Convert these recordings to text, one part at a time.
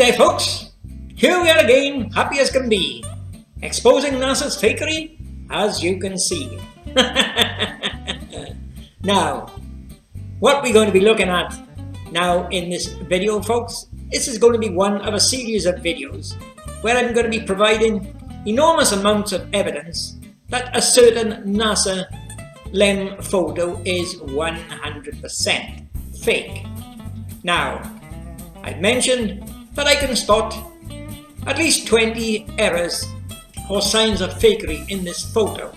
G'day folks, here we are again, happy as can be, exposing NASA's fakery, as you can see. Now, what we're going to be looking at now in this video, folks, this is going to be one of a series of videos where I'm going to be providing enormous amounts of evidence that a certain NASA LEM photo is 100% fake. Now, I've mentioned that I can spot at least 20 errors or signs of fakery in this photo.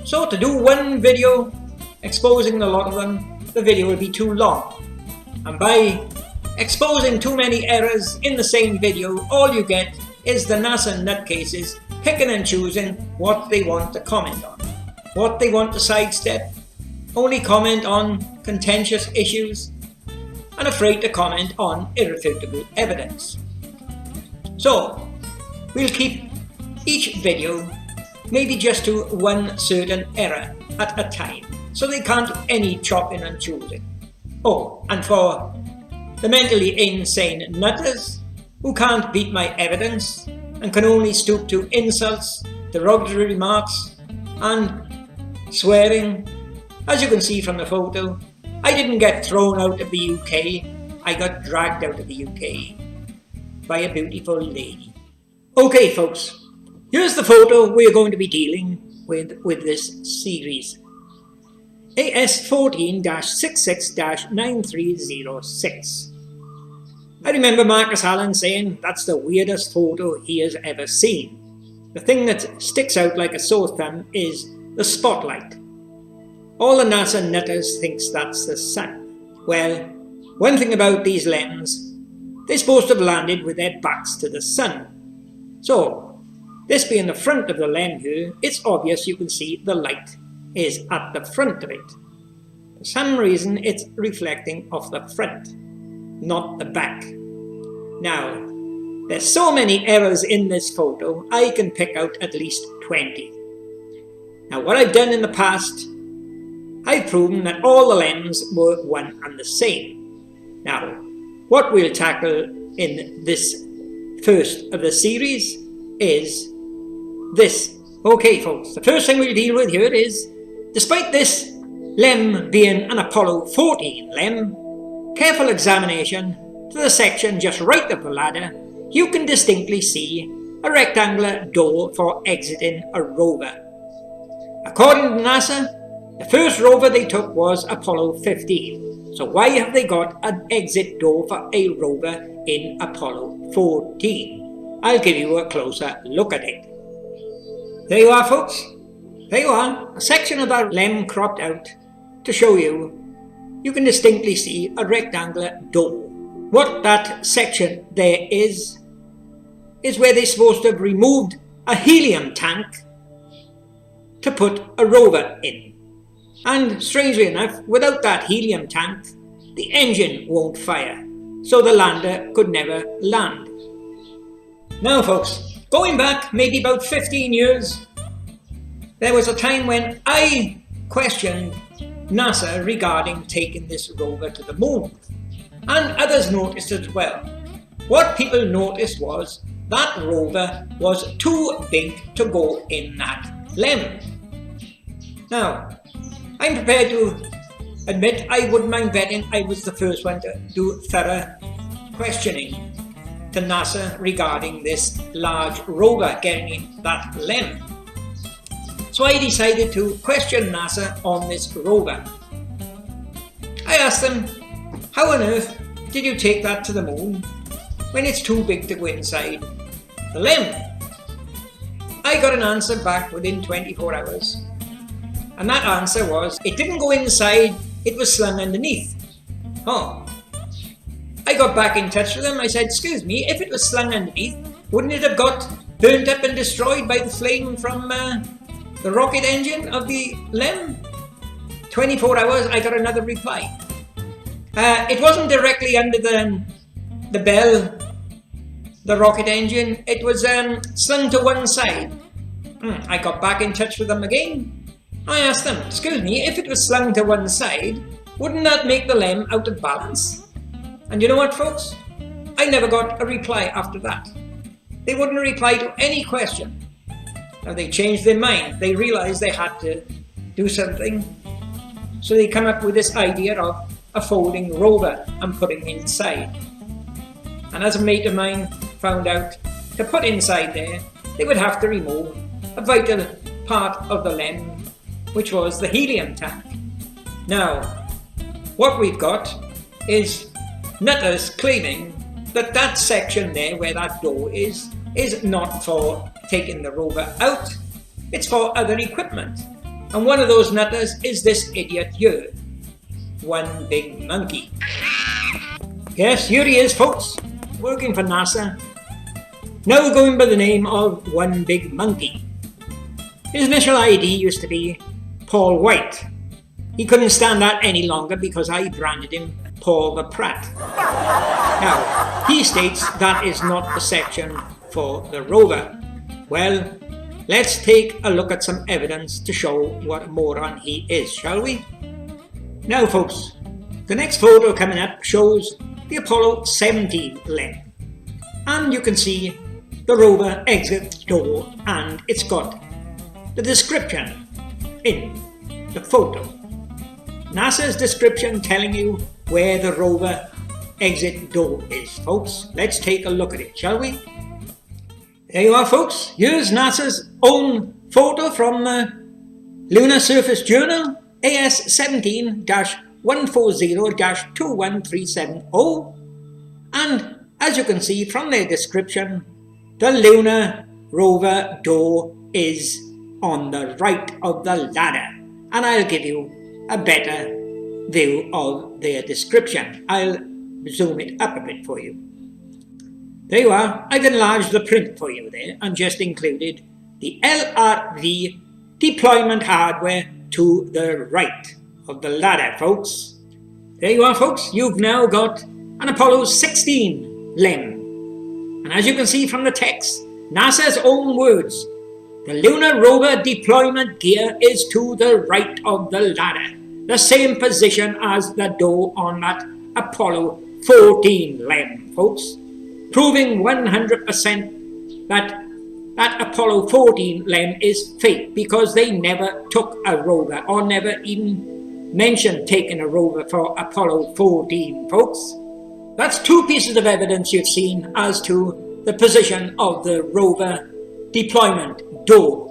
So to do one video exposing a lot of them, the video will be too long. And by exposing too many errors in the same video, all you get is the NASA nutcases picking and choosing what they want to comment on, what they want to sidestep, only comment on contentious issues, and afraid to comment on irrefutable evidence. So, we'll keep each video maybe just to one certain error at a time, so they can't do any chopping and choosing. Oh, and for the mentally insane nutters who can't beat my evidence and can only stoop to insults, derogatory remarks, and swearing, as you can see from the photo, I didn't get thrown out of the UK, I got dragged out of the UK by a beautiful lady. Okay folks, here's the photo we're going to be dealing with this series. AS14-66-9306. I remember Marcus Allen saying that's the weirdest photo he has ever seen. The thing that sticks out like a sore thumb is the spotlight. All the NASA nutters thinks that's the sun. Well, one thing about these LEMs, they're supposed to have landed with their backs to the sun. So, this being the front of the LEM here, it's obvious you can see the light is at the front of it. For some reason, it's reflecting off the front, not the back. Now, there's so many errors in this photo, I can pick out at least 20. Now, what I've done in the past, I've proven that all the LEMs were one and the same. Now, what we'll tackle in this first of the series is this. Okay folks, the first thing we'll deal with here is, despite this LEM being an Apollo 14 LEM, careful examination to the section just right of the ladder, you can distinctly see a rectangular door for exiting a rover. According to NASA, the first rover they took was Apollo 15. So why have they got an exit door for a rover in Apollo 14? I'll give you a closer look at it. There you are folks. There you are, a section of that LEM cropped out to show you. You can distinctly see a rectangular door. What that section there is where they're supposed to have removed a helium tank to put a rover in. And strangely enough, without that helium tank, the engine won't fire, so the lander could never land. Now folks, going back maybe about 15 years, there was a time when I questioned NASA regarding taking this rover to the moon. And others noticed it as well. What people noticed was that rover was too big to go in that LEM. Now, I'm prepared to admit I wouldn't mind betting I was the first one to do thorough questioning to NASA regarding this large rover getting in that LEM. So I decided to question NASA on this rover. I asked them, how on earth did you take that to the moon when it's too big to go inside the LEM? I got an answer back within 24 hours. And that answer was, it didn't go inside, it was slung underneath. Oh. I got back in touch with them, I said, excuse me, if it was slung underneath, wouldn't it have got burnt up and destroyed by the flame from the rocket engine of the LEM? 24 hours, I got another reply. It wasn't directly under the bell, the rocket engine, it was slung to one side. I got back in touch with them again. I asked them, excuse me, if it was slung to one side, wouldn't that make the LEM out of balance? And you know what folks? I never got a reply after that. They wouldn't reply to any question. Now they changed their mind. They realized they had to do something. So they come up with this idea of a folding rover and putting inside. And as a mate of mine found out, to put inside there, they would have to remove a vital part of the LEM, which was the helium tank. Now, what we've got is nutters claiming that that section there where that door is not for taking the rover out, it's for other equipment. And one of those nutters is this idiot here, One Big Monkey. Yes, here he is, folks, working for NASA, now going by the name of One Big Monkey. His initial ID used to be Paul White. He couldn't stand that any longer because I branded him Paul the Pratt. Now, he states that is not the section for the rover. Well, let's take a look at some evidence to show what a moron he is, shall we? Now folks, the next photo coming up shows the Apollo 17 LEM. And you can see the rover exit door, and it's got the description in the photo. NASA's description telling you where the rover exit door is, folks. Let's take a look at it, shall we? There you are, folks. Here's NASA's own photo from the Lunar Surface Journal, AS17-140-21370. And as you can see from their description, the lunar rover door is on the right of the ladder. And I'll give you a better view of their description. I'll zoom it up a bit for you. There you are. I've enlarged the print for you there and just included the LRV deployment hardware to the right of the ladder, folks. There you are, folks. You've now got an Apollo 16 LEM. And as you can see from the text, NASA's own words, the lunar rover deployment gear is to the right of the ladder, the same position as the door on that Apollo 14 LEM, folks, proving 100% that that Apollo 14 LEM is fake because they never took a rover or never even mentioned taking a rover for Apollo 14, folks. That's two pieces of evidence you've seen as to the position of the rover deployment door.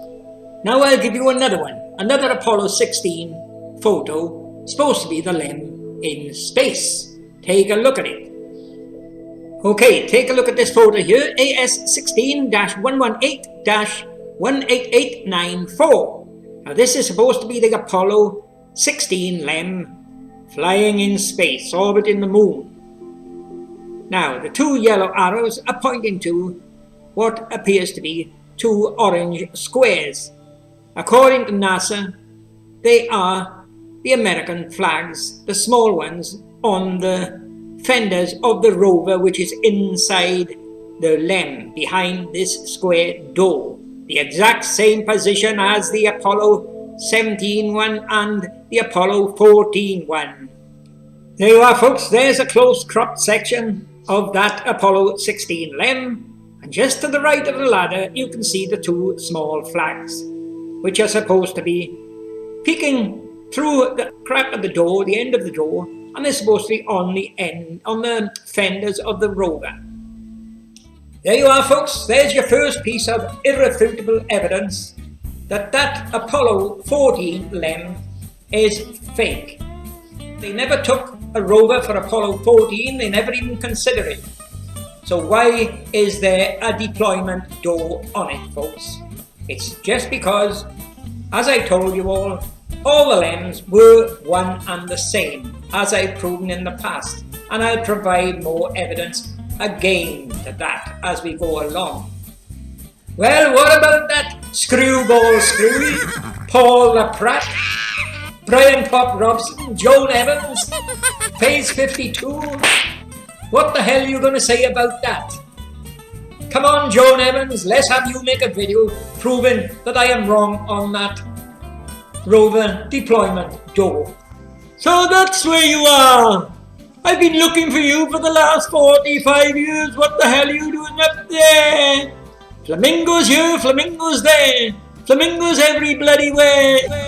Now I'll give you another one, another Apollo 16 photo, supposed to be the LEM in space. Take a look at it. Okay, take a look at this photo here, AS16-118-18894. Now this is supposed to be the Apollo 16 LEM flying in space, orbiting the moon. Now the two yellow arrows are pointing to what appears to be two orange squares. According to NASA, they are the American flags, the small ones on the fenders of the rover, which is inside the LEM, behind this square door. The exact same position as the Apollo 17 one and the Apollo 14 one. There you are, folks. There's a close cropped section of that Apollo 16 LEM. And just to the right of the ladder, you can see the two small flags, which are supposed to be peeking through the crack of the door, the end of the door, and they're supposed to be on the end, on the fenders of the rover. There you are, folks. There's your first piece of irrefutable evidence that that Apollo 14 LEM is fake. They never took a rover for Apollo 14. They never even considered it. So why is there a deployment door on it, folks? It's just because, as I told you all the LEMs were one and the same, as I've proven in the past, and I'll provide more evidence again to that as we go along. Well, what about that screwball Screwy, Paul the Pratt, Brian Pop Robson, Joan Evans, page 52? What the hell are you going to say about that? Come on, Joan Evans, let's have you make a video proving that I am wrong on that rover deployment door. So that's where you are. I've been looking for you for the last 45 years. What the hell are you doing up there? Flamingos here, flamingos there. Flamingos every bloody way.